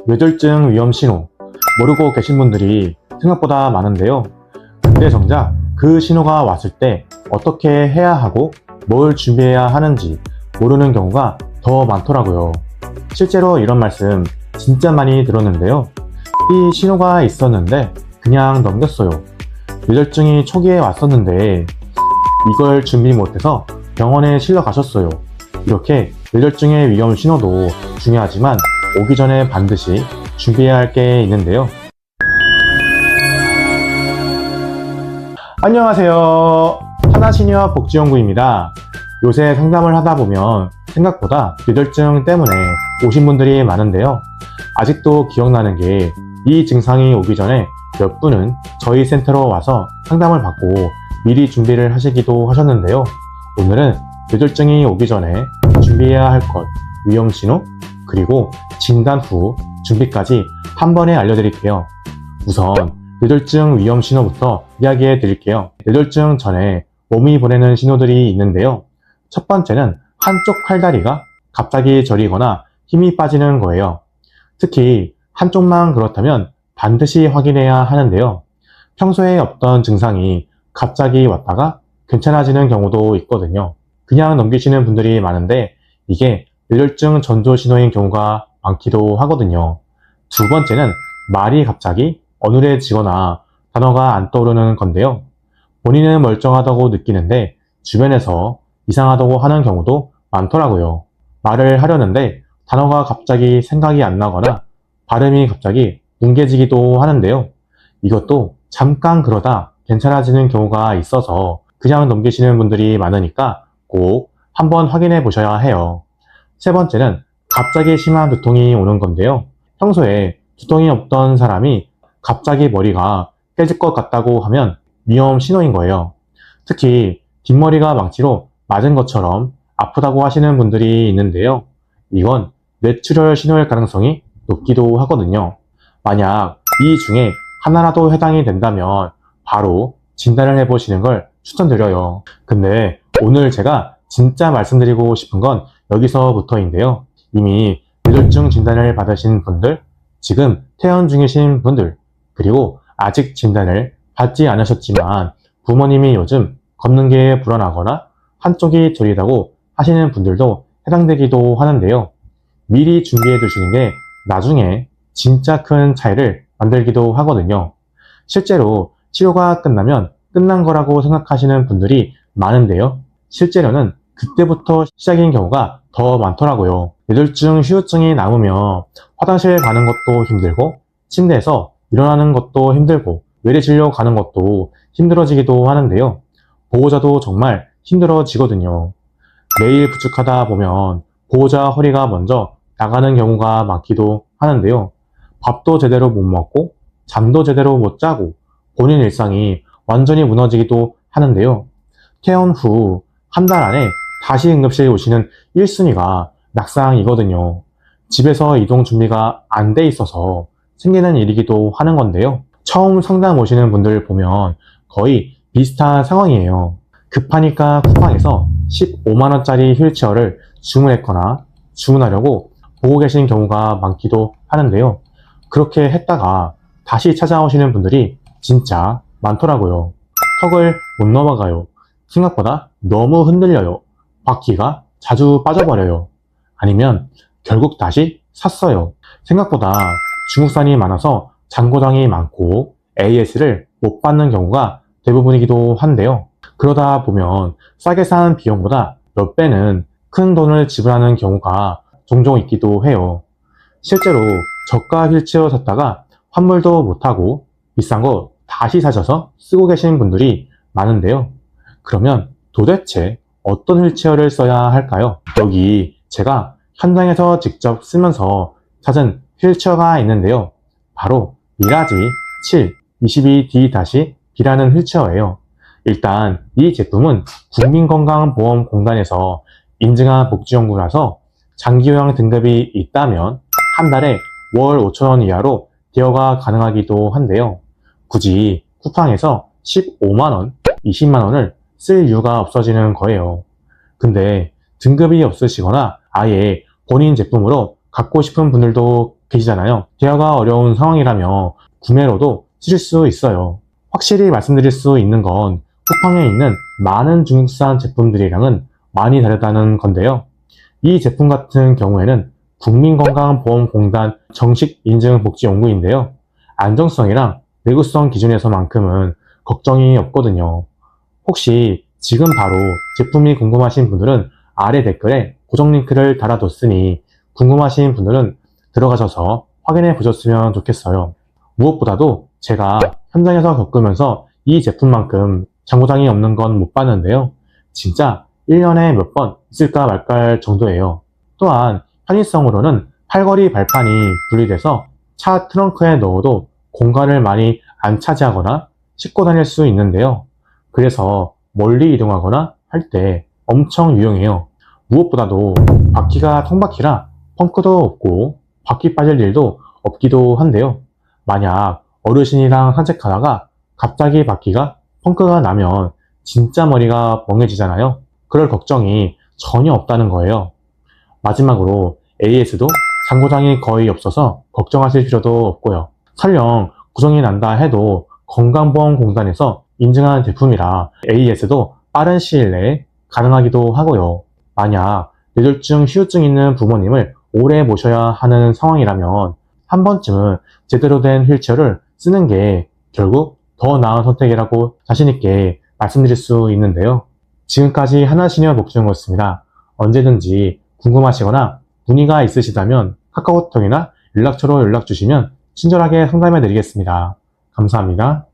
뇌졸중 위험 신호 모르고 계신 분들이 생각보다 많은데요. 근데 정작 그 신호가 왔을 때 어떻게 해야 하고 뭘 준비해야 하는지 모르는 경우가 더 많더라고요. 실제로 이런 말씀 진짜 많이 들었는데요. 이 신호가 있었는데 그냥 넘겼어요. 뇌졸중이 초기에 왔었는데 이걸 준비 못해서 병원에 실려 가셨어요. 이렇게 뇌졸중의 위험 신호도 중요하지만 오기 전에 반드시 준비해야 할 게 있는데요. 안녕하세요. 하나시니어 복지연구입니다. 요새 상담을 하다 보면 생각보다 뇌졸중 때문에 오신 분들이 많은데요. 아직도 기억나는 게 이 증상이 오기 전에 몇 분은 저희 센터로 와서 상담을 받고 미리 준비를 하시기도 하셨는데요. 오늘은 뇌졸중이 오기 전에 준비해야 할 것, 위험 신호, 그리고 진단 후 준비까지 한 번에 알려드릴게요. 우선 뇌졸중 위험 신호부터 이야기해 드릴게요. 뇌졸중 전에 몸이 보내는 신호들이 있는데요. 첫 번째는 한쪽 팔다리가 갑자기 저리거나 힘이 빠지는 거예요. 특히 한쪽만 그렇다면 반드시 확인해야 하는데요. 평소에 없던 증상이 갑자기 왔다가 괜찮아지는 경우도 있거든요. 그냥 넘기시는 분들이 많은데 이게 뇌졸중 전조 신호인 경우가 많기도 하거든요. 두 번째는 말이 갑자기 어눌해지거나 단어가 안 떠오르는 건데요. 본인은 멀쩡하다고 느끼는데 주변에서 이상하다고 하는 경우도 많더라고요. 말을 하려는데 단어가 갑자기 생각이 안 나거나 발음이 갑자기 뭉개지기도 하는데요. 이것도 잠깐 그러다 괜찮아지는 경우가 있어서 그냥 넘기시는 분들이 많으니까 꼭 한번 확인해 보셔야 해요. 세 번째는 갑자기 심한 두통이 오는 건데요. 평소에 두통이 없던 사람이 갑자기 머리가 깨질 것 같다고 하면 위험 신호인 거예요. 특히 뒷머리가 망치로 맞은 것처럼 아프다고 하시는 분들이 있는데요. 이건 뇌출혈 신호일 가능성이 높기도 하거든요. 만약 이 중에 하나라도 해당이 된다면 바로 진단을 해보시는 걸 추천드려요. 근데 오늘 제가 진짜 말씀드리고 싶은 건 여기서부터인데요. 이미 뇌졸중 진단을 받으신 분들, 지금 퇴원 중이신 분들, 그리고 아직 진단을 받지 않으셨지만 부모님이 요즘 걷는 게 불안하거나 한쪽이 저리다고 하시는 분들도 해당되기도 하는데요. 미리 준비해 두시는 게 나중에 진짜 큰 차이를 만들기도 하거든요. 실제로 치료가 끝나면 끝난 거라고 생각하시는 분들이 많은데요. 실제로는 그때부터 시작인 경우가 더 많더라고요. 뇌졸중 후유증이 남으면 화장실 가는 것도 힘들고 침대에서 일어나는 것도 힘들고 외래진료 가는 것도 힘들어지기도 하는데요. 보호자도 정말 힘들어지거든요. 매일 부축하다 보면 보호자 허리가 먼저 나가는 경우가 많기도 하는데요. 밥도 제대로 못 먹고 잠도 제대로 못 자고 본인 일상이 완전히 무너지기도 하는데요. 퇴원 후 한 달 안에 다시 응급실 오시는 1순위가 낙상이거든요. 집에서 이동 준비가 안 돼 있어서 생기는 일이기도 하는 건데요. 처음 상담 오시는 분들 보면 거의 비슷한 상황이에요. 급하니까 쿠팡에서 15만원짜리 휠체어를 주문했거나 주문하려고 보고 계신 경우가 많기도 하는데요. 그렇게 했다가 다시 찾아오시는 분들이 진짜 많더라고요. 턱을 못 넘어가요. 생각보다 너무 흔들려요. 바퀴가 자주 빠져버려요. 아니면 결국 다시 샀어요. 생각보다 중국산이 많아서 잔고장이 많고 AS를 못 받는 경우가 대부분이기도 한데요. 그러다 보면 싸게 산 비용보다 몇 배는 큰 돈을 지불하는 경우가 종종 있기도 해요. 실제로 저가 휠체어 샀다가 환불도 못하고 비싼 거 다시 사셔서 쓰고 계신 분들이 많은데요. 그러면 도대체 어떤 휠체어를 써야 할까요? 여기 제가 현장에서 직접 쓰면서 찾은 휠체어가 있는데요. 바로 미라지 7 22D-B라는 휠체어예요. 일단 이 제품은 국민건강보험공단에서 인증한 복지연구라서 장기요양 등급이 있다면 한 달에 월 5,000원 이하로 대여가 가능하기도 한데요. 굳이 쿠팡에서 15만원, 20만원을 쓸 이유가 없어지는 거예요. 근데 등급이 없으시거나 아예 본인 제품으로 갖고 싶은 분들도 계시잖아요. 대여가 어려운 상황이라며 구매로도 쓰실 수 있어요. 확실히 말씀드릴 수 있는 건 쿠팡에 있는 많은 중국산 제품들이랑은 많이 다르다는 건데요. 이 제품 같은 경우에는 국민건강보험공단 정식 인증 복지연구인데요. 안정성이랑 내구성 기준에서만큼은 걱정이 없거든요. 혹시 지금 바로 제품이 궁금하신 분들은 아래 댓글에 고정 링크를 달아뒀으니 궁금하신 분들은 들어가셔서 확인해 보셨으면 좋겠어요. 무엇보다도 제가 현장에서 겪으면서 이 제품만큼 장고장이 없는 건 못 봤는데요. 진짜 1년에 몇 번 있을까 말까 할 정도예요. 또한 편의성으로는 팔걸이 발판이 분리돼서 차 트렁크에 넣어도 공간을 많이 안 차지하거나 싣고 다닐 수 있는데요. 그래서 멀리 이동하거나 할 때 엄청 유용해요. 무엇보다도 바퀴가 통바퀴라 펑크도 없고 바퀴 빠질 일도 없기도 한데요. 만약 어르신이랑 산책하다가 갑자기 바퀴가 펑크가 나면 진짜 머리가 멍해지잖아요. 그럴 걱정이 전혀 없다는 거예요. 마지막으로 AS도 장고장이 거의 없어서 걱정하실 필요도 없고요. 설령 고장이 난다 해도 건강보험공단에서 인증한 제품이라 AS도 빠른 시일 내에 가능하기도 하고요. 만약 뇌졸중, 후유증 있는 부모님을 오래 모셔야 하는 상황이라면 한 번쯤은 제대로 된 휠체어를 쓰는 게 결국 더 나은 선택이라고 자신있게 말씀드릴 수 있는데요. 지금까지 하나시니어 복지연구였습니다. 언제든지 궁금하시거나 문의가 있으시다면 카카오톡이나 연락처로 연락 주시면 친절하게 상담해 드리겠습니다. 감사합니다.